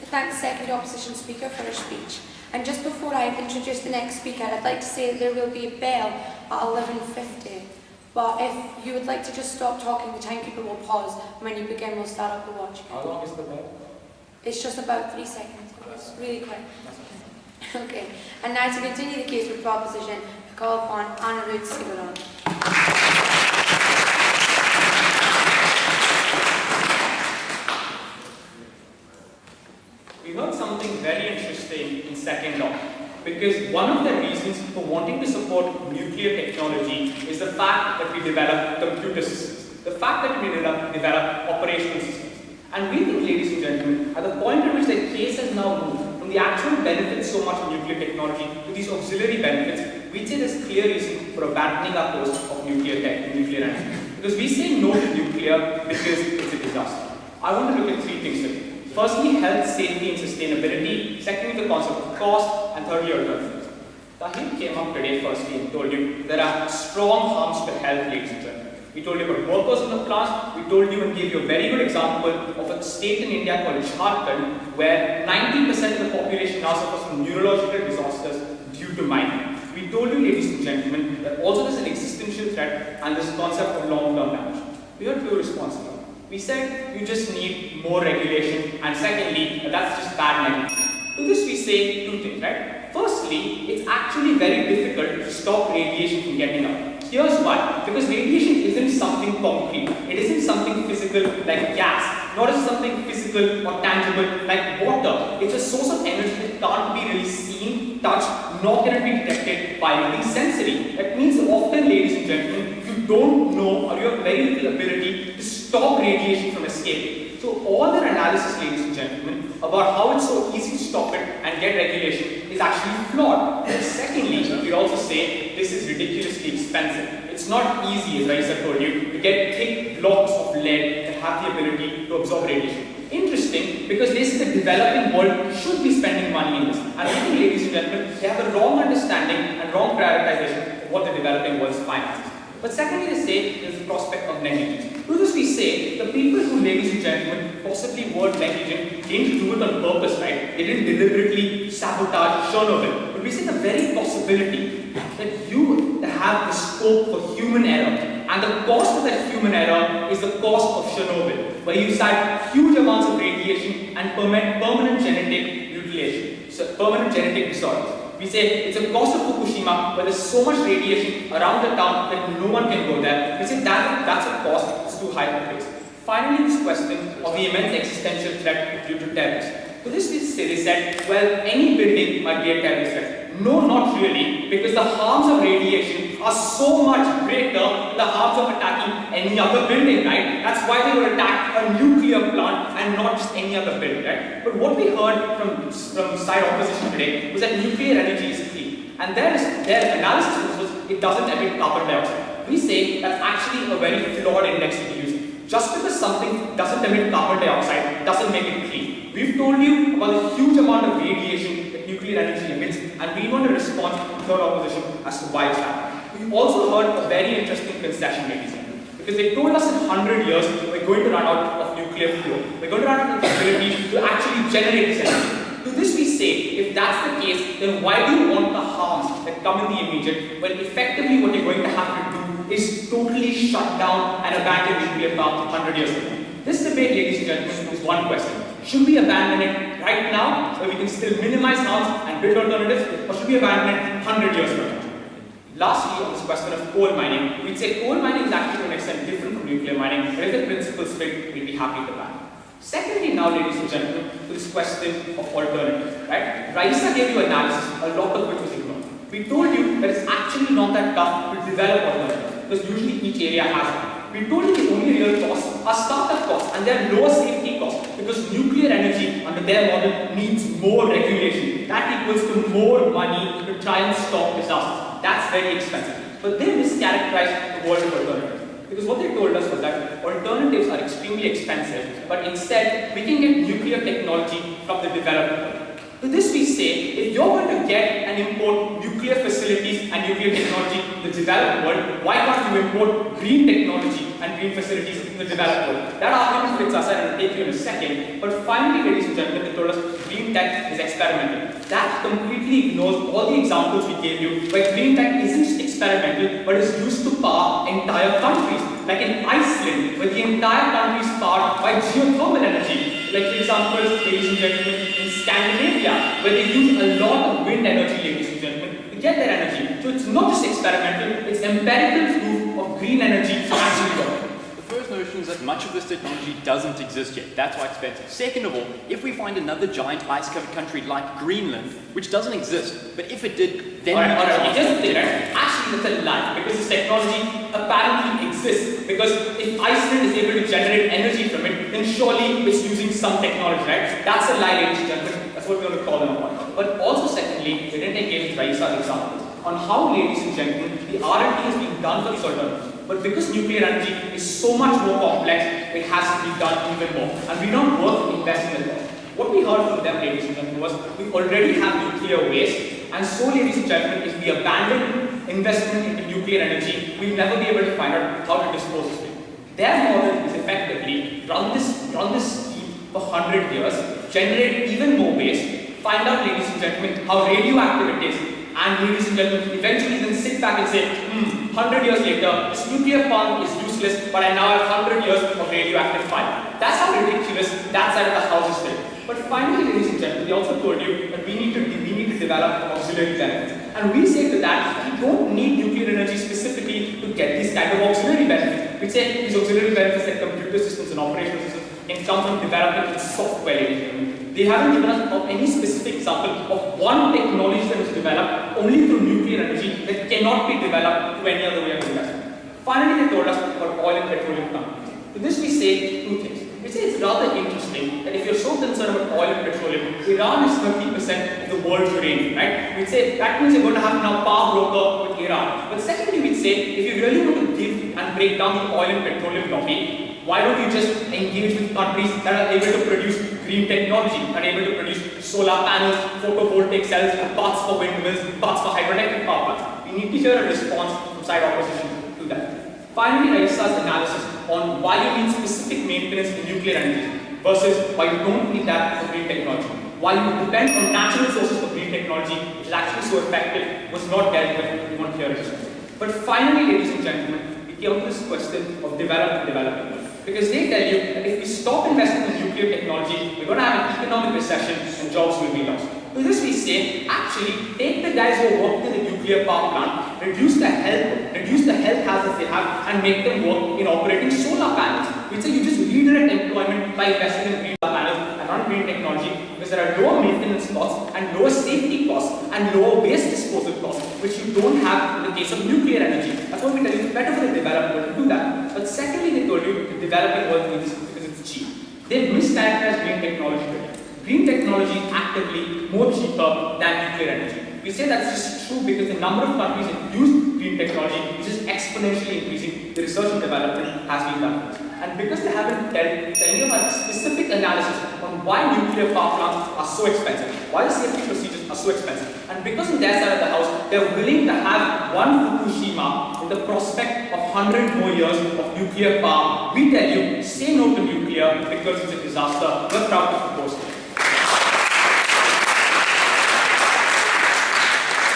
thank the second opposition speaker for her speech. And just before I introduce the next speaker, I'd like to say that there will be a bell at 11:50. But if you would like to just stop talking, the timekeeper will pause. When you begin, we'll start up the watch. How long is the bell? It's just about 3 seconds. It's really quick. Okay. And now to continue the case with proposition, I call upon Anna Ruth Sigaron. We heard something very interesting in second law, because one of the reasons for wanting to support nuclear technology is the fact that we develop computer systems, the fact that we develop operational systems. And we think, ladies and gentlemen, at the point at which the case has now moved from the actual benefits so much of nuclear technology to these auxiliary benefits, we say there's clear reason for abandoning our course of nuclear energy. Because we say no to nuclear because it's a disaster. I want to look at three things today. Firstly, health, safety and sustainability. Secondly, the concept of cost. And thirdly, alternatives. Tahir came up today firstly and told you there are strong harms to health, ladies and gentlemen. We told you about workers in the plants. We told you and gave you a very good example of a state in India called Jharkhand, where 90% of the population now suffers from neurological disasters due to mining. We told you, ladies and gentlemen, that also there's an existential threat and this concept of long-term damage. We heard two responses. We said you just need more regulation, and secondly, that's just bad negligence. To this we say two things, right? Firstly, it's actually very difficult to stop radiation from getting out. Here's why. Because radiation isn't something concrete. It isn't something physical like gas, nor is it something physical or tangible like water. It's a source of energy that can't be really seen, touched, nor can it be detected by anything sensory. That means often, ladies and gentlemen, you don't know or you have very little ability to stop radiation from escaping. So all their analysis, ladies and gentlemen, about how it's so easy to stop it and get regulation is actually flawed. And secondly, we also say this is ridiculously expensive. It's not easy, as Raisa told you, to get thick blocks of lead that have the ability to absorb radiation. Interesting, because they say the developing world should be spending money in this. And I think, ladies and gentlemen, they have a wrong understanding and wrong prioritization of what the developing world's finances. But secondly, they say there's the prospect of negligence. To this we say, the people who, ladies and gentlemen, possibly were negligent didn't do it on purpose, right? They didn't deliberately sabotage Chernobyl. But we say the very possibility that you have the scope for human error, and the cost of that human error is the cost of Chernobyl, where you had huge amounts of radiation and permanent genetic mutilation, so permanent genetic disorders. We say it's a cost of Fukushima, where there's so much radiation around the town that no one can go there. We say that's a cost that's too high to place. Finally, this question of the immense existential threat due to terrorists. To this they said, well, any building might be a terrorist threat. No, not really, because the harms of radiation are so much greater than the harms of attacking any other building, right? That's why they would attack a nuclear plant and not just any other building, right? But what we heard from side opposition today was that nuclear energy is clean. And their analysis was it doesn't emit carbon dioxide. We say that's actually a very flawed index to be using. Just because something doesn't emit carbon dioxide doesn't make it clean. We've told you about the huge amount of radiation that nuclear energy emits, and we want a response from third opposition as to why it's happening. We also heard a very interesting concession, ladies and gentlemen, because they told us in 100 years we're going to run out of nuclear fuel. We're going to run out of the ability to actually generate this energy. To this we say, if that's the case, then why do you want the harms that come in the immediate when effectively what you're going to have to do is totally shut down and abandon nuclear power 100 years ago? This debate, ladies and gentlemen, is one question. Should we abandon it right now, where we can still minimize harms and build alternatives, or should we abandon it 100 years from now? Lastly, on this question of coal mining, we'd say coal mining is actually to an extent different from nuclear mining, but if the principles fit, we'd be happy to ban. Secondly, now, ladies and gentlemen, to this question of alternatives, right? Raisa gave you analysis, a lot of which was ignored. We told you that it's actually not that tough to develop alternatives, because usually each area has one. We told you the only real costs are startup costs and their lower safety costs, because nuclear energy under their model needs more regulation. That equals to more money to try and stop disasters. That's very expensive. But they mischaracterized the world of alternatives. Because what they told us was that alternatives are extremely expensive, but instead we can get nuclear technology from the developed world. To this we say, if you're going to get and import nuclear facilities and nuclear technology in the developed world, why can't you import green technology and green facilities in the developed world? That argument fits us, and I'll take you in a second. But finally, ladies and gentlemen, they told us green tech is experimental. That completely ignores all the examples we gave you where green tech isn't experimental but is used to power entire countries. Like in Iceland, where the entire country is powered by geothermal energy. Like for example, ladies and gentlemen, in Scandinavia, where they use a lot of wind energy, ladies and gentlemen, to get their energy. So it's not just experimental, it's empirical proof of green energy actually working. The first notion is that much of this technology doesn't exist yet. That's why it's expensive. Second of all, if we find another giant ice-covered country like Greenland, which doesn't exist, but if it did, then Alright, here's the thing, right? Actually, that's a lie, because this technology apparently exists. Because if Iceland is able to generate energy from it, then surely it's using some technology, right? That's a lie, ladies and gentlemen. That's what we're going to call them upon. But also, secondly, we didn't give Raisa's examples on how, ladies and gentlemen, the R&D is being done for these alternatives. But because nuclear energy is so much more complex, it has to be done even more. And we don't work investing in it. What we heard from them, ladies and gentlemen, was we already have nuclear waste, and so, ladies and gentlemen, if we abandon investment into nuclear energy, we'll never be able to find out how to dispose of it. Their model is effectively run this scheme for 100 years, generate even more waste, find out, ladies and gentlemen, how radioactive it is, and ladies and gentlemen, eventually then sit back and say, 100 years later, this nuclear plant is useless, but I now have 100 years of radioactive fire. That's how ridiculous that side of the house is still. But finally, ladies and gentlemen, they also told you that we need to develop auxiliary benefits. And we say to that, we don't need nuclear energy specifically to get these kind of auxiliary benefits. We say these auxiliary benefits like computer systems and operational systems can come from developing its software, ladies and gentlemen. They haven't given us any specific example of one technology that was developed only through nuclear energy that cannot be developed through any other way of investment. Finally, they told us about oil and petroleum companies. To this we say two things. We say it's rather interesting that if you're so concerned about oil and petroleum, Iran is 30% of the world's uranium, right? We'd say that means you're going to have now power broker with Iran. But secondly, we'd say if you really want to give and break down the oil and petroleum lobby, why don't you just engage with countries that are able to produce green technology, that are able to produce solar panels, photovoltaic cells, parts for windmills, parts for hydroelectric power plants? We need to hear a response from side opposition to that. Finally, Raisa's analysis on why you need specific maintenance in nuclear energy versus why you don't need that for green technology. Why you depend on natural sources for green technology, which is actually so effective, was not dealt with. We want to hear it. But finally, ladies and gentlemen, we came to this question of development. Because they tell you that if we stop investing in nuclear technology, we're going to have an economic recession and jobs will be lost. To this we say, actually, take the guys who are working in the nuclear power plant, reduce the health hazards they have, and make them work in operating solar panels. We say you just redirect employment by investing in green panels and not green technology, because there are lower maintenance costs and lower safety costs and lower waste disposal costs, which you don't have in the case of nuclear energy. That's what we tell you, it's better for the developer to do that. But secondly, they told you the developing world needs it because it's cheap. They've mischaracterized green technology today. Green technology is actively more cheaper than nuclear energy. We say that's just true because the number of countries that use green technology is just exponentially increasing. The research and development has been done. And because they haven't told any of our specific analysis on why nuclear power plants are so expensive, why the safety procedures are so expensive, and because on their side of the house, they're willing to have one Fukushima with the prospect of 100 more years of nuclear power, we tell you, say no to nuclear because it's a disaster. We're proud to propose it.